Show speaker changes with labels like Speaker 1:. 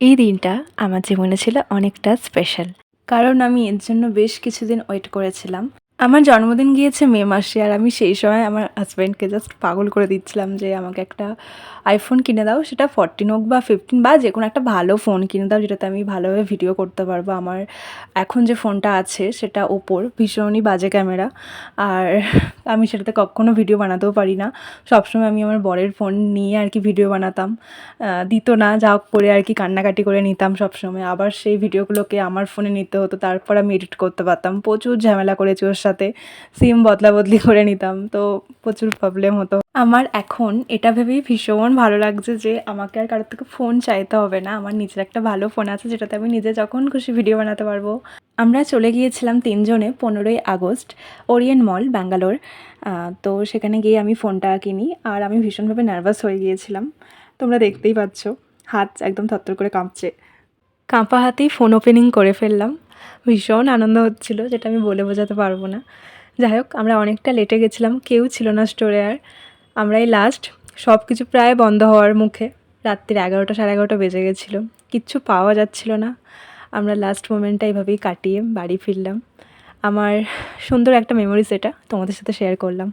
Speaker 1: এই দিনটা আমার জীবনে ছিল অনেকটা স্পেশাল। কারণ আমি এর জন্য বেশ কিছুদিন ওয়েট করেছিলাম। আমার জন্মদিন গিয়েছে মে মাসে, আর আমি সেই সময় আমার হাসব্যান্ডকে জাস্ট পাগল করে দিচ্ছিলাম যে আমাকে একটা আইফোন কিনে দাও, সেটা 14 হোক বা 15 বা যে কোনো একটা ভালো ফোন কিনে দাও যেটাতে আমি ভালোভাবে ভিডিও করতে পারবো। আমার এখন যে ফোনটা আছে সেটা ওপোর, ভীষণই বাজে ক্যামেরা, আর আমি সেটাতে কখনো ভিডিও বানাতেও পারি না। সবসময় আমি আমার বরের ফোন নিয়ে আর কি ভিডিও বানাতাম, দিত না, যা হোক করে আর কি কান্নাকাটি করে নিতাম সবসময়। আবার সেই ভিডিওগুলোকে আমার ফোনে নিতে হতো, তারপর আমি এডিট করতে পারতাম। প্রচুর ঝামেলা করেছি ওর সাথে, সিম বদলা বদলি করে নিতাম, তো প্রচুর প্রবলেম হতো। আমার এখন এটা ভেবেই ভীষণ ভালো লাগছে যে আমাকে আর কারোর থেকে ফোন চাইতে হবে না, আমার নিজের একটা ভালো ফোন আছে যেটাতে আমি নিজে যখন খুশি ভিডিও বানাতে পারবো। আমরা চলে গিয়েছিলাম 3 জনে 15ই আগস্ট ওরিয়েন্ট মল, ব্যাঙ্গালোর। তো সেখানে গিয়ে আমি ফোনটা কিনি, আর আমি ভীষণভাবে নার্ভাস হয়ে গিয়েছিলাম। তোমরা দেখতেই পাচ্ছ, হাত একদম থরথর করে কাঁপছে। কাঁপা হাতেই ফোন ওপেনিং করে ফেললাম। ভীষণ আনন্দ হচ্ছিল, যেটা আমি বলে বোঝাতে পারবো না। যাই হোক, আমরা অনেকটা লেটে গেছিলাম, কেউ ছিল না স্টোরে আর। আমরাই লাস্ট, সব কিছু প্রায় বন্ধ হওয়ার মুখে। রাত্রির 11টা, সাড়ে 11টা বেজে গেছিলো, কিচ্ছু পাওয়া যাচ্ছিল না। আমরা লাস্ট মোমেন্টটা এইভাবেই কাটিয়ে বাড়ি ফিরলাম। আমার সুন্দর একটা মেমোরিজ এটা তোমাদের সাথে শেয়ার করলাম।